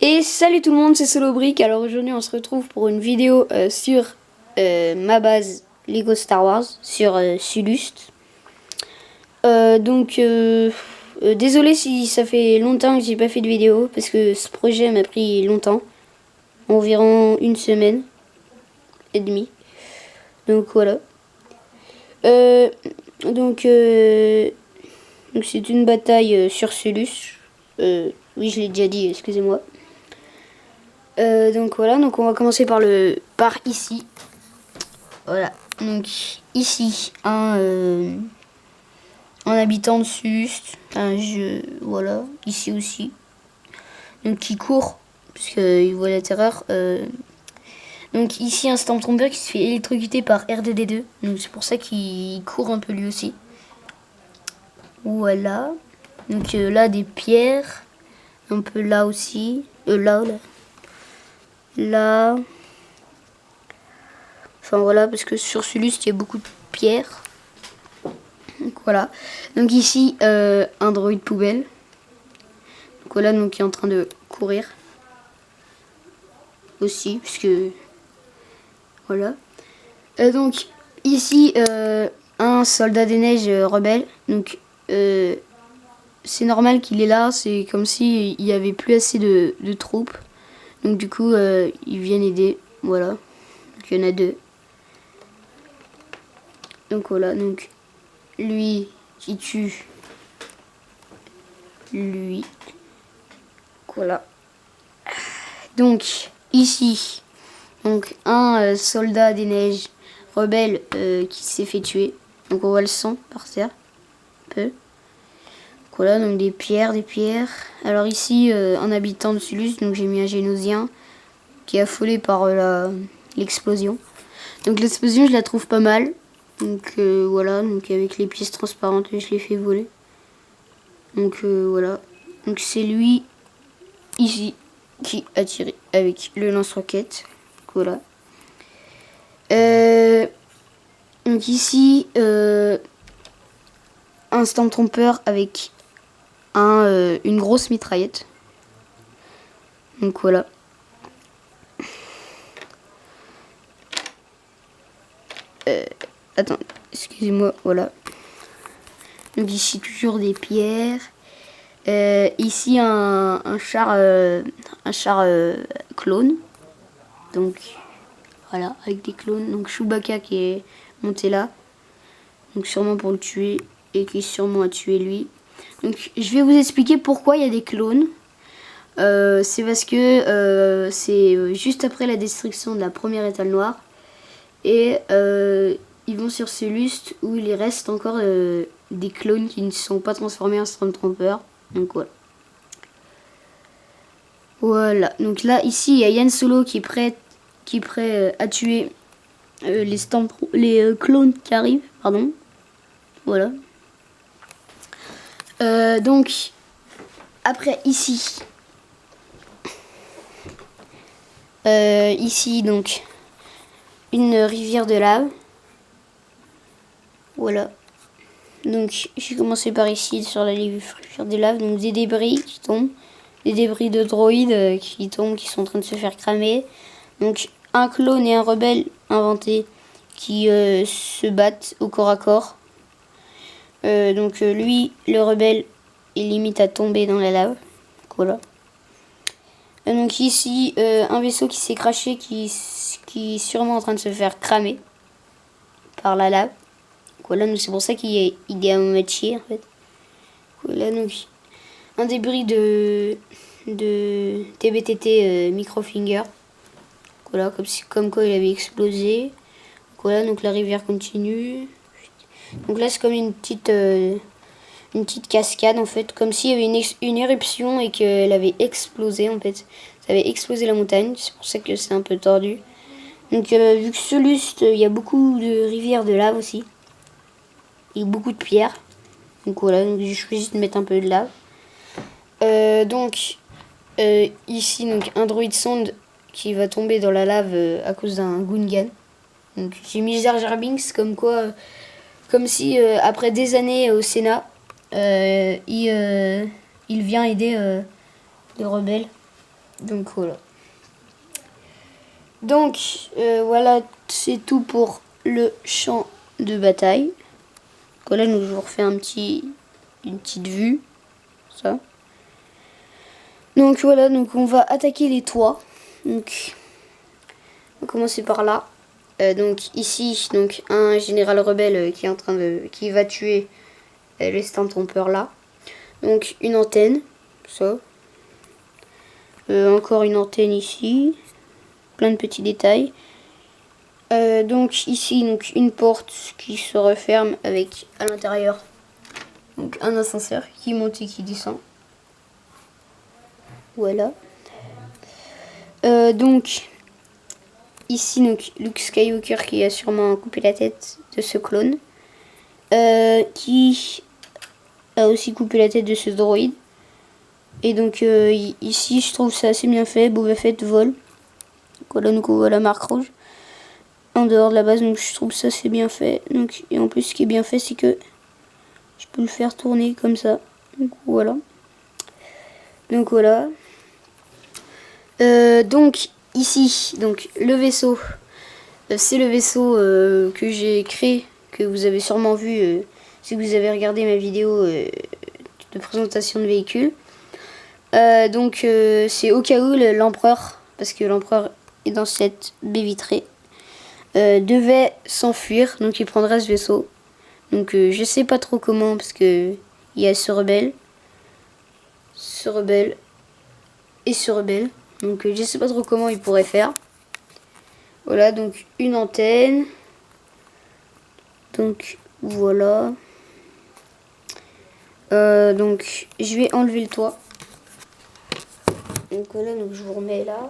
Et salut tout le monde, c'est Solobrick. Alors aujourd'hui on se retrouve pour une vidéo sur ma base Lego Star Wars sur Sulust. Désolé si ça fait longtemps que j'ai pas fait de vidéo parce que ce projet m'a pris longtemps, environ une semaine et demie. Donc voilà. Euh, donc c'est une bataille sur Sulus. Oui, je l'ai déjà dit, excusez-moi. Donc voilà, donc on va commencer par ici. Voilà, donc ici un habitant de Sulust, voilà, ici aussi. Donc qui court, parce qu'il voit la terreur. Donc ici un Stormtrooper qui se fait électrocuter par R2D2, donc c'est pour ça qu'il court un peu lui aussi. Voilà, donc là des pierres, un peu là aussi, là. Enfin voilà, parce que sur Sulust il y a beaucoup de pierres. Donc voilà. Donc ici un droïde poubelle. Donc voilà, donc qui est en train de courir. Aussi, puisque voilà. Donc ici un soldat des neiges rebelle. Donc c'est normal qu'il est là, c'est comme si il y avait plus assez de troupes. Donc du coup ils viennent aider. Voilà. Donc il y en a deux. Donc voilà, donc lui qui tue lui. Voilà. Donc ici, donc un soldat des neiges rebelle qui s'est fait tuer. Donc on voit le sang par terre. Un peu. Donc voilà, donc des pierres. Alors ici, un habitant de Sulus, donc j'ai mis un génosien qui est affolé par l'explosion. Donc l'explosion, je la trouve pas mal. Donc voilà, donc avec les pièces transparentes, je l'ai fait voler. Donc voilà. Donc c'est lui ici qui a tiré avec le lance-roquette. Voilà. Donc ici un Stormtrooper avec une grosse mitraillette. Donc voilà. Attends, excusez-moi, voilà. Donc ici toujours des pierres. Ici un char clone. Donc voilà, avec des clones. Donc Chewbacca qui est monté là. Donc sûrement pour le tuer et qui sûrement a tué lui. Donc je vais vous expliquer pourquoi il y a des clones. C'est parce que c'est juste après la destruction de la première étoile noire. Et ils vont sur Sulust où il reste encore des clones qui ne sont pas transformés en Stormtrooper. Donc voilà. Voilà. Donc là, ici, il y a Yann Solo qui est prêt à tuer les clones qui arrivent. Pardon. Voilà. Donc, après, ici. Ici, donc, une rivière de lave. Voilà. Donc, j'ai commencé par ici, sur la rivière de lave. Donc, des débris qui tombent. Des débris de droïdes qui tombent, qui sont en train de se faire cramer. Donc, un clone et un rebelle inventé qui se battent au corps à corps. Lui, le rebelle, il limite à tomber dans la lave. Voilà. Donc ici, un vaisseau qui s'est craché, qui est sûrement en train de se faire cramer par la lave. Voilà, donc c'est pour ça qu'il est à moitié en fait. Voilà, donc un débris de TBTT Microfinger. Voilà, comme quoi il avait explosé. Voilà, donc la rivière continue. Donc là, c'est comme une petite cascade en fait, comme s'il y avait une éruption et qu'elle avait explosé en fait. Ça avait explosé la montagne, c'est pour ça que c'est un peu tordu. Donc vu que Sulust, il y a beaucoup de rivières de lave aussi. Et beaucoup de pierres. Donc voilà, donc j'ai choisi de mettre un peu de lave. Ici, donc un droïde sonde qui va tomber dans la lave à cause d'un Gungan. Donc j'ai mis Jar Jar Binks comme quoi, comme si après des années au Sénat, il vient aider les rebelles. Donc voilà. Donc voilà, c'est tout pour le champ de bataille. Voilà, nous je vous refais une petite vue. Ça. Donc voilà, donc on va attaquer les toits. Donc on va commencer par là. Donc ici, donc un général rebelle qui va tuer les Stormtroopers là. Donc une antenne, ça. Encore une antenne ici. Plein de petits détails. Donc ici, donc une porte qui se referme avec à l'intérieur donc un ascenseur qui monte et qui descend. Voilà. Donc ici, donc Luke Skywalker qui a sûrement coupé la tête de ce clone. Qui a aussi coupé la tête de ce droïde. Et donc ici, je trouve ça assez bien fait. Boba Fett vole. Voilà, donc on voit la marque rouge en dehors de la base, donc je trouve ça c'est bien fait. Donc, et en plus, ce qui est bien fait, c'est que je peux le faire tourner comme ça. Donc voilà. Donc voilà. Donc ici, donc le vaisseau, c'est le vaisseau que j'ai créé, que vous avez sûrement vu si vous avez regardé ma vidéo de présentation de véhicule. Donc c'est au cas où l'empereur, parce que l'empereur est dans cette baie vitrée, devait s'enfuir, donc il prendrait ce vaisseau. Donc je sais pas trop comment, parce que il y a ce rebelle et ce rebelle. Donc je sais pas trop comment il pourrait faire. Voilà, donc une antenne. Donc voilà. Donc je vais enlever le toit. Donc voilà, donc je vous remets là.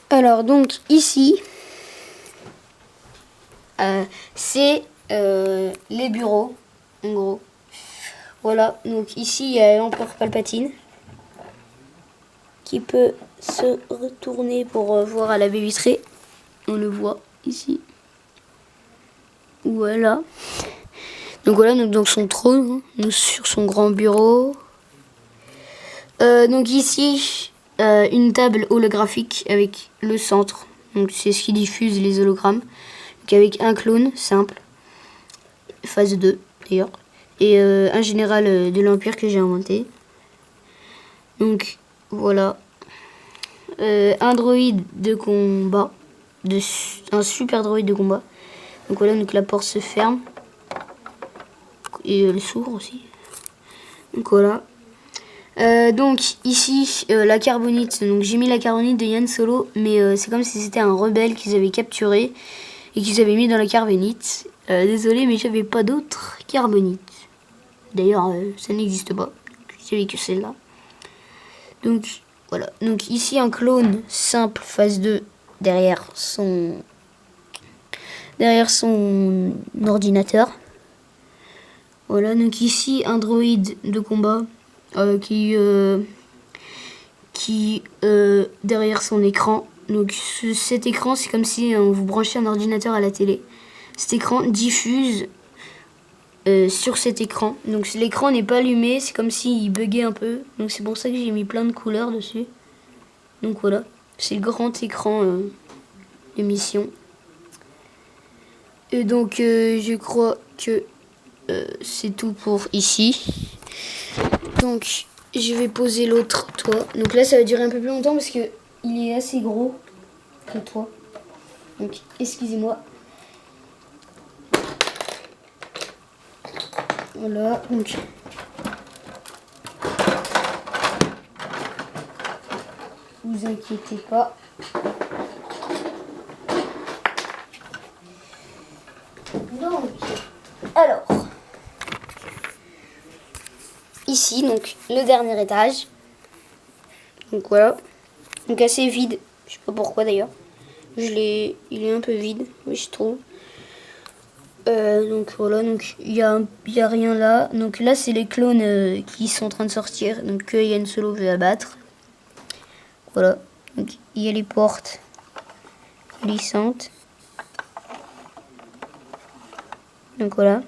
Alors donc ici, c'est les bureaux, en gros. Voilà, donc ici il y a l'empereur Palpatine qui peut se retourner pour voir à la baie vitrée. On le voit ici. Voilà. Donc voilà, donc son trône, hein, sur son grand bureau. Donc ici, une table holographique avec le centre. Donc c'est ce qui diffuse les hologrammes. Donc avec un clone simple, phase 2 d'ailleurs. Et un général de l'Empire que j'ai inventé. Donc voilà. Un droïde de combat. Un super droïde de combat. Donc voilà, donc la porte se ferme. Et elle s'ouvre aussi. Donc voilà. Donc ici la carbonite, donc j'ai mis la carbonite de Yann Solo, mais c'est comme si c'était un rebelle qu'ils avaient capturé et qu'ils avaient mis dans la carbonite. Désolé, mais j'avais pas d'autres carbonites. D'ailleurs ça n'existe pas, j'avais que celle-là. Donc voilà, donc ici un clone simple phase 2 derrière son ordinateur. Voilà, donc ici un droïde de combat qui derrière son écran. Donc cet écran, c'est comme si on vous branchait un ordinateur à la télé. Cet écran diffuse sur cet écran. Donc l'écran n'est pas allumé, c'est comme s'il buguait un peu. Donc c'est pour ça que j'ai mis plein de couleurs dessus. Donc voilà, c'est le grand écran de mission. Et donc je crois que c'est tout pour ici. Donc je vais poser l'autre toit. Donc là ça va durer un peu plus longtemps parce que il est assez gros le toit. Donc excusez-moi. Voilà, donc vous inquiétez pas. Donc alors ici, donc le dernier étage. Donc voilà. Donc assez vide. Je sais pas pourquoi d'ailleurs. Il est un peu vide, oui, je trouve. Donc voilà, donc il y a rien là. Donc là c'est les clones qui sont en train de sortir. Donc que Yann Solo veut abattre. Voilà. Donc il y a les portes glissantes. Donc voilà.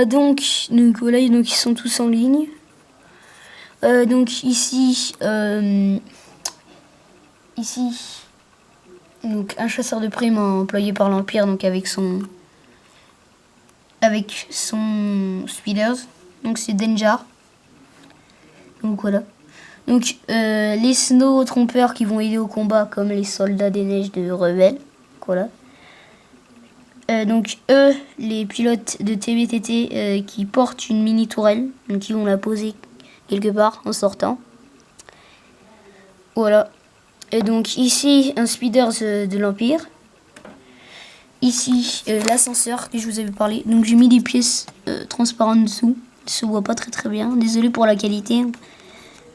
Donc voilà, donc ils sont tous en ligne. Donc ici, donc un chasseur de primes employé par l'Empire, donc avec son Speeders. Donc c'est Denjar. Donc voilà. Donc les Snow trompeurs qui vont aider au combat comme les soldats des neiges de Rebelle. Voilà. Donc eux, les pilotes de TBTT qui portent une mini tourelle, donc ils vont la poser quelque part en sortant. Voilà. Et donc ici un Speeders de l'Empire. Ici l'ascenseur que je vous avais parlé. Donc j'ai mis des pièces transparentes dessous. Ça se voit pas très bien. Désolé pour la qualité.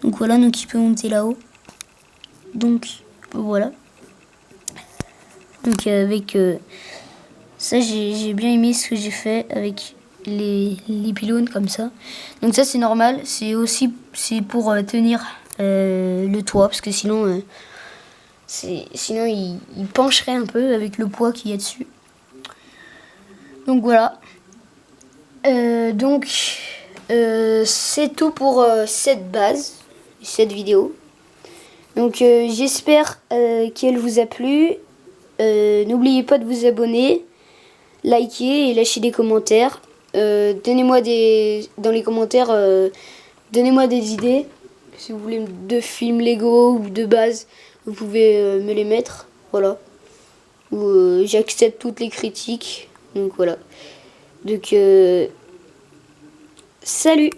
Donc voilà, donc il peut monter là-haut. Donc voilà. Donc avec ça j'ai bien aimé ce que j'ai fait avec les pylônes comme ça. Donc ça c'est normal. C'est pour tenir le toit parce que sinon il pencherait un peu avec le poids qu'il y a dessus. Donc voilà. C'est tout pour cette base, cette vidéo. Donc j'espère qu'elle vous a plu. N'oubliez pas de vous abonner, liker et lâcher des commentaires. Donnez-moi dans les commentaires, donnez-moi des idées. Si vous voulez de films Lego ou de base, vous pouvez me les mettre. Voilà. J'accepte toutes les critiques. Donc voilà. Donc salut!